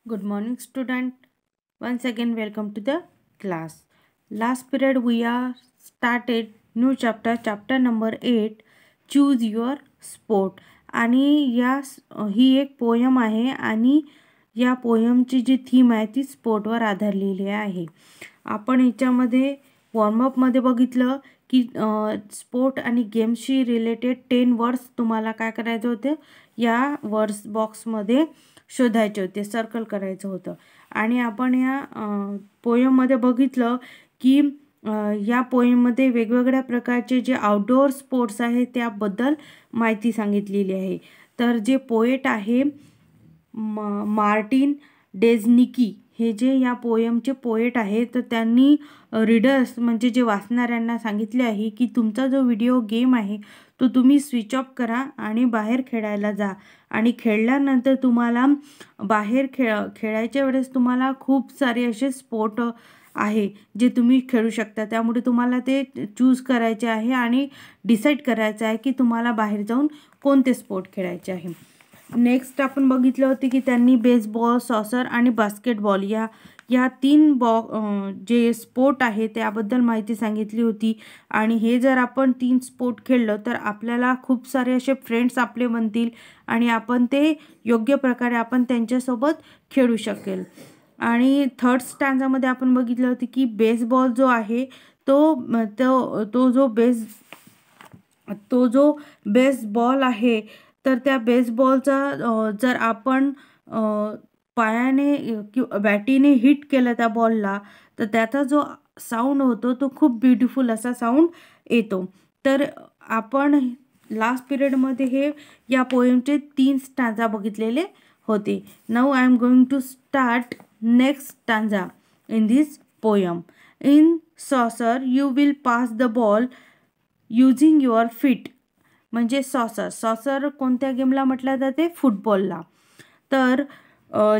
Good morning, student. Once again, welcome to the class. Last period we are started new chapter number 8. Choose your sport. आणि ही एक poem आहे आणि या पोयमची जी theme आहे ती स्पोर्टवर आधारलेली आहे. आपण याच्यामध्ये वॉर्मअपमध्ये बघितलं की स्पोर्ट आणि गेम्सशी रिलेटेड 10 वर्ड्स तुम्हाला काय करायचं होते, या वर्ड्स बॉक्समध्ये शोधायचे होते, सर्कल करायचं होतं. आणि आपण या पोयममध्ये बघितलं की या पोयममध्ये वेगवेगळ्या प्रकारचे जे आउटडोअर स्पोर्ट्स आहेत त्याबद्दल माहिती सांगितलेली आहे. तर जे पोएट आहे मार्टिन डेझनिकी, हे जे या पोयमचे पोएट आहे, तर त्यांनी रीडर्स म्हणजे जे वाचणाऱ्यांना सांगितले आहे की तुमचा जो व्हिडिओ गेम आहे तो तुम्ही स्विच ऑफ करा आणि बाहेर खेळायला जा. आणि खेळल्यानंतर तुम्हाला बाहेर खेळायच्या वेळेस तुम्हाला खूप सारे असे स्पोर्ट आहे जे तुम्ही खेळू शकता. त्यामुळे तुम्हाला ते चूज करायचे आहे आणि डिसाईड करायचं आहे की तुम्हाला बाहेर जाऊन कोणते स्पोर्ट खेळायचे आहे. नेक्स्ट आपण बघितलं होते की त्यांनी बेसबॉल, सॉसर आणि बास्केटबॉल या 3 जे स्पोर्ट आहे त्याबद्दल माहिती सांगितली होती. आणि हे जर आपण 3 स्पोर्ट खेळलं तर आपल्याला खूप सारे असे फ्रेंड्स आपले बनतील आणि आपण ते योग्य प्रकारे आपण त्यांच्यासोबत खेळू शकेल. आणि थर्ड स्टँजामध्ये आपण बघितलं होतं की बेसबॉल जो आहे तो जो बेसबॉल आहे, तर त्या बेसबॉलचा जर आपण पायाने किंवा बॅटीने हिट केलं त्या बॉलला तर त्याचा जो साऊंड होतो तो खूप ब्युटिफुल असा साऊंड येतो. तर आपण लास्ट पिरियडमध्ये हे या पोएमचे 3 स्टँजा बघितलेले होते. Now I am going to start next stanza in this poem. In soccer you will pass the ball using your feet. म्हणजे सॉसर कोणत्या गेमला म्हटलं जाते? फुटबॉलला. तर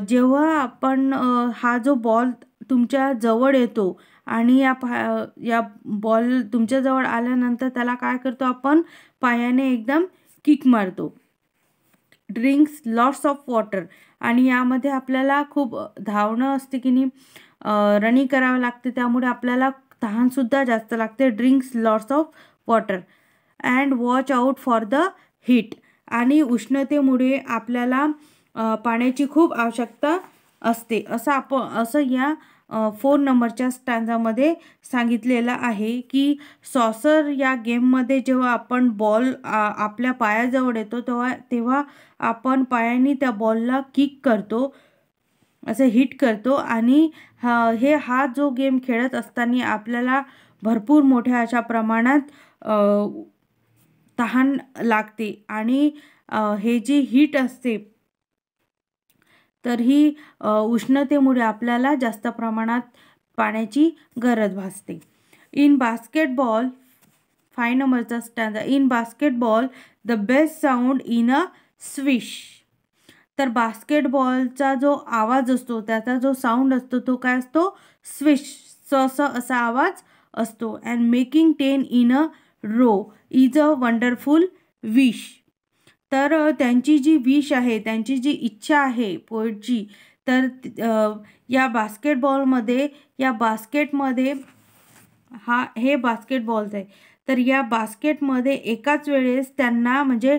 जेव्हा आपण हा जो बॉल तुमच्या जवळ येतो आणि या बॉल तुमच्याजवळ आल्यानंतर त्याला काय करतो, आपण पायाने एकदम किक मारतो. Drinks lots of water. आणि यामध्ये आपल्याला खूप धावणं असते की नाही, रनिंग करावं लागते, त्यामुळे आपल्याला तहानसुद्धा जास्त लागते. Drinks lots of water and watch out for the heat. आणि उष्णतेमुळे आपल्याला पाण्याची खूप आवश्यकता असते, असं या 4 नंबरच्या स्टँजामध्ये सांगितलेलं आहे की सॉसर या गेममध्ये जेव्हा आपण बॉल आपल्या पायाजवळ येतो तेव्हा आपण पायाने त्या बॉलला किक करतो, असं हिट करतो. आणि हा जो गेम खेळत असताना आपल्याला भरपूर मोठ्या अशा प्रमाणात तहान लागते. आणि हे जी हीट असते तर ही उष्णतेमुळे आपल्याला जास्त प्रमाणात पाण्याची गरज भासते. इन बास्केटबॉल 5 नंबरचा stanza. In basketball the best sound in a swish. तर बास्केटबॉलचा जो आवाज असतो, त्याचा जो साऊंड असतो तो काय असतो? स्विश, असा आवाज असतो. And making 10 in a row is a wonderful wish. तर त्यांची जी विश आहे, त्यांची जी इच्छा आहे पोएटची, तर या बास्केटमध्ये हे बास्केटबॉल्स आहे. तर या बास्केटमध्ये एकाच वेळेस त्यांना म्हणजे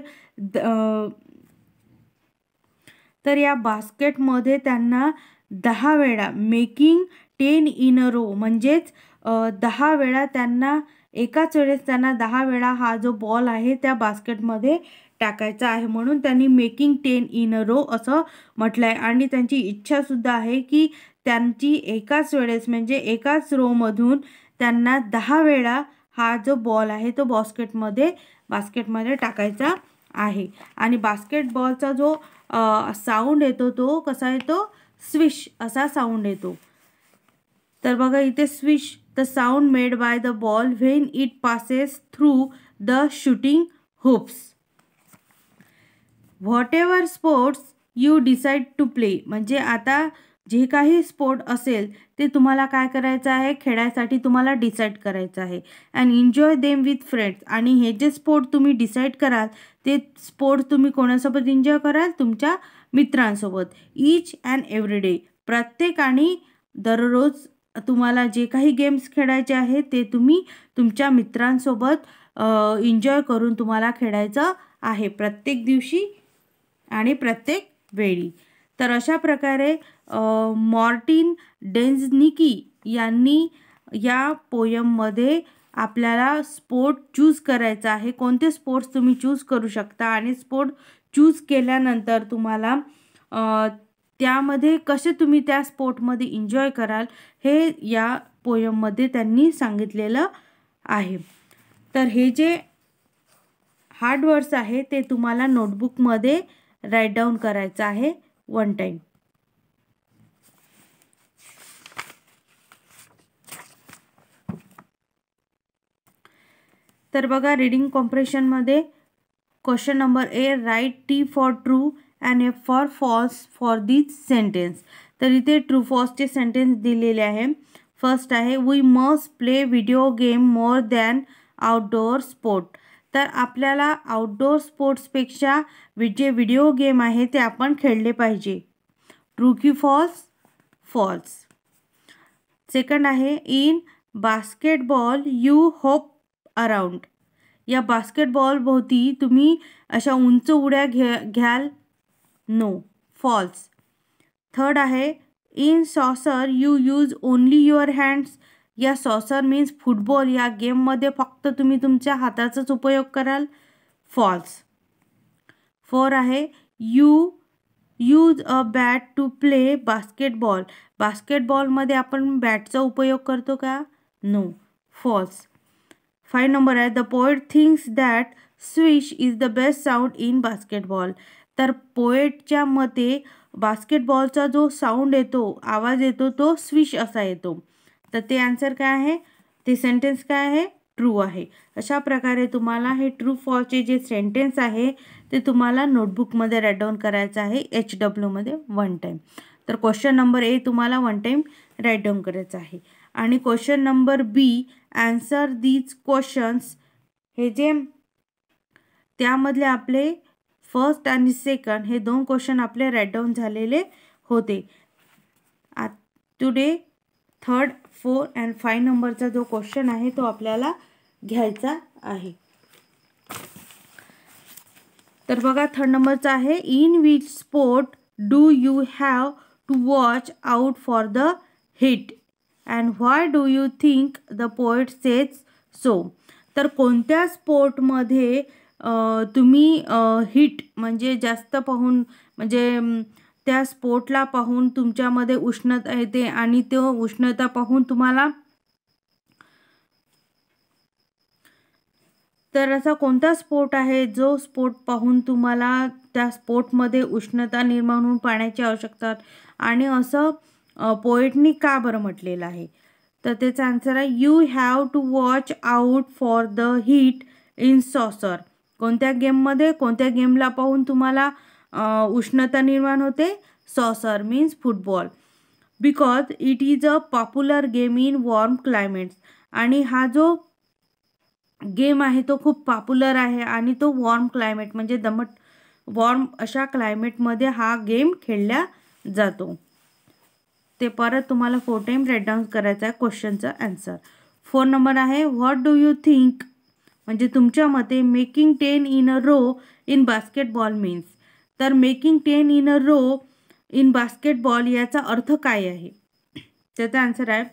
तर या बास्केटमध्ये त्यांना 10 वेळा मेकिंग 10 इन अ रो म्हणजेच 10 वेळा त्यांना एकाच वेळेस 10 वेळा हा जो बॉल आहे त्या बास्केटमध्ये टाकायचा आहे, म्हणून त्यांनी मेकिंग 10 इन अ रो असं म्हटलं आहे. आणि त्यांची इच्छासुद्धा आहे की त्यांची एकाच वेळेस म्हणजे एकाच रोमधून त्यांना 10 वेळा हा जो बॉल आहे तो बास्केटमध्ये टाकायचा आहे. आणि बास्केटबॉलचा जो साऊंड येतो तो कसा येतो? स्विश असा साऊंड येतो. तर बघा इथे swish, the sound made by the ball when it passes through the shooting hoops. Whatever sports you decide to play. म्हणजे आता जे काही स्पोर्ट असेल ते तुम्हाला काय करायचं आहे? खेळायसाठी तुम्हाला डिसाईड करायचं आहे. And enjoy them with friends. आणि हे जे स्पोर्ट तुम्ही डिसाईड कराल ते स्पोर्ट तुम्ही कोणासोबत एन्जॉय कराल? तुमच्या मित्रांसोबत. ईच अँड एव्हरी डे, प्रत्येक आणि दररोज तुम्हाला जे काही गेम्स खेळायचे आहेत ते तुम्ही तुमच्या मित्रांसोबत एन्जॉय करून तुम्हाला खेळायचं आहे प्रत्येक दिवशी आणि प्रत्येक वेळी. तर अशा प्रकारे मॉर्टिन डेन्झनिकी यांनी या पोयममध्ये आपल्याला स्पोर्ट चूज करायचा आहे. कोणते स्पोर्ट्स तुम्ही चूज करू शकता आणि स्पोर्ट चूज केल्यानंतर तुम्हाला त्यामध्ये कसे तुम्ही त्या स्पोर्टमध्ये एन्जॉय कराल हे या पोयममध्ये त्यांनी सांगितलेलं आहे. तर हे जे हार्ड वर्ड्स आहे ते तुम्हाला नोटबुकमध्ये राईट डाऊन करायचं आहे 1 टाइम. तर बघा रीडिंग कॉम्प्रेशनमध्ये question number A, write T for true and F for false for this sentence. तर इथे ट्रू फॉल्सचे सेंटेन्स दिलेले आहे. फर्स्ट आहे, we must play video game more than outdoor sport. तर आपल्याला आउटडोअर स्पोर्ट्सपेक्षा जे व्हिडिओ गेम आहे ते आपण खेळले पाहिजे. ट्रू की फॉल्स? फॉल्स. सेकंड आहे, in basketball you hop around. या बास्केटबॉल भोवती तुम्ही अशा उंच उड्या घ्याल? No, false. थर्ड आहे, in soccer you use only your hands. या सॉसर मीन्स फुटबॉल या गेममध्ये फक्त तुम्ही तुमच्या हाताचाच उपयोग कराल? फॉल्स. 4 आहे, you use a bat to play basketball. बास्केटबॉलमध्ये आपण बॅटचा उपयोग करतो का? No, false. 5 नंबर आहे, the poet thinks that swish is the best sound in basketball. तर पोएटच्या मते बास्केटबॉलचा जो साऊंड येतो, आवाज येतो, तो स्विश असा येतो. तर ते आन्सर काय आहे? ते सेंटेन्स काय आहे? ट्रू आहे. अशा प्रकारे तुम्हाला हे ट्रू फॉल्सचे जे सेंटेन्स आहे ते तुम्हाला नोटबुकमध्ये राईट डाऊन करायचं आहे HWमध्ये 1 टाइम. तर क्वेश्चन नंबर ए तुम्हाला 1 टाइम राईट डाऊन करायचं आहे. आणि question number B, answer these questions, हे जे त्यामधले आपले फर्स्ट आणि सेकंड हे 2 क्वेश्चन आपले राईट डाऊन झालेले होते. टुडे 3rd, 4 अँड 5 नंबरचा जो क्वेश्चन आहे तो आपल्याला घ्यायचा आहे. तर बघा 3rd नंबरचा आहे, in which sport do you have to watch out for the hit and why do you think the poet says so. तर कोणत्या स्पोर्टमध्ये तुम्ही हिट म्हणजे जास्त पाहून म्हणजे त्या स्पोर्टला पाहून तुमच्यामध्ये उष्णता येते आणि तो उष्णता पाहून तुम्हाला, तर असा कोणता स्पोर्ट आहे जो स्पोर्ट पाहून तुम्हाला त्या स्पोर्टमध्ये उष्णता निर्माण होऊन पाण्याची आवश्यकता आणि असं पोएटनी का बरं म्हटलेलं आहे? तर त्याचा आन्सर आहे, you have to watch out for the heat in soccer. कोणत्या गेममध्ये, कोणत्या गेमला पाहून तुम्हाला उष्णता निर्माण होते? Soccer means football. Because it is a popular game in warm climates. आणि हा जो गेम आहे तो खूप पॉप्युलर आहे आणि तो वॉर्म क्लायमेट म्हणजे दमट वॉर्म अशा क्लायमेटमध्ये हा गेम खेळला जातो. ते परत तुम्हाला 4 टाइम राईट डाऊन करायचा आहे क्वेश्चनचा आन्सर. 4 नंबर आहे, व्हॉट डू यू थिंक, म्हणजे तुमच्या मते making 10 in a row in basketball means. तर making 10 in a row in basketball याचा अर्थ काय आहे? त्याचा आन्सर आहे,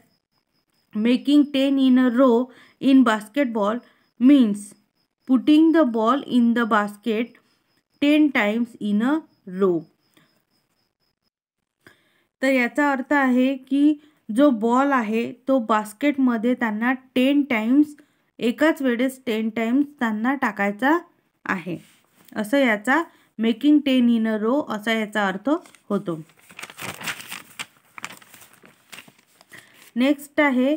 making 10 in a row in basketball means putting the ball in the basket 10 times in a row. तर याचा अर्थ आहे की जो बॉल आहे तो बास्केटमध्ये त्यांना 10 टाइम्स एकाच वेळेस 10 टाइम्स त्यांना टाकायचा आहे, असं याचा मेकिंग 10 इन अ रो असा याचा अर्थ होतो. नेक्स्ट आहे,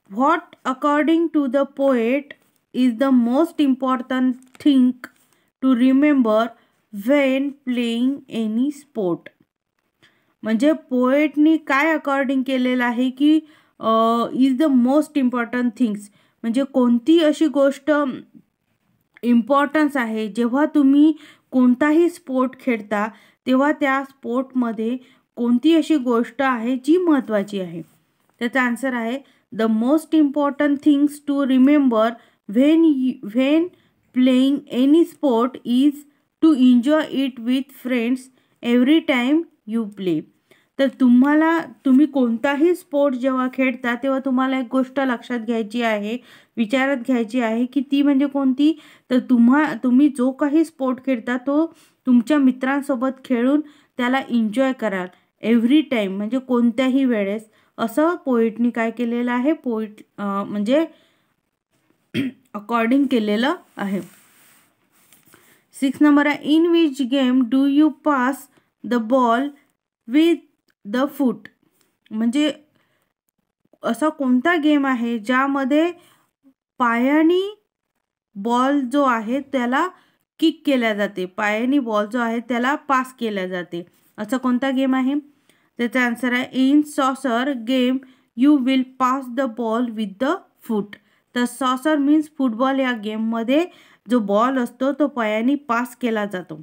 what according to the poet is the most important thing to remember when playing any sport. म्हणजे पोएटनी काय अकॉर्डिंग केलेलं आहे की is the most important things, म्हणजे कोणती अशी गोष्ट इम्पॉर्टन्स आहे जेव्हा तुम्ही कोणताही स्पोर्ट खेळता तेव्हा त्या स्पोर्टमध्ये कोणती अशी गोष्ट आहे जी महत्त्वाची आहे. त्याचा आन्सर आहे the most important things to remember when playing any sport is to enjoy it with friends every time you play. तर तुम्ही कोणताही स्पोर्ट जेव्हा खेळता तेव्हा तुम्हाला एक गोष्ट लक्षात घ्यायची आहे, विचारात घ्यायची आहे की ती म्हणजे कोणती. तर तुम्ही जो काही स्पोर्ट खेळता तो तुमच्या मित्रांसोबत खेळून त्याला एन्जॉय कराल एव्हरी टाईम, म्हणजे कोणत्याही वेळेस, असं पोएटनी काय केलेलं आहे, म्हणजे अकॉर्डिंग केलेलं आहे. 6 नंबर आहे in which game do you pass the ball with the फूट. म्हणजे असा कोणता गेम आहे ज्यामध्ये पायानी बॉल जो आहे त्याला किक केल्या जाते, पायानी बॉल जो आहे त्याला पास केल्या जाते, असा कोणता गेम आहे. त्याचा आन्सर आहे in saucer game you will pass the ball with the फूट. तर सॉसर मीन्स फुटबॉल या गेममध्ये जो बॉल असतो तो पायानी पास केला जातो.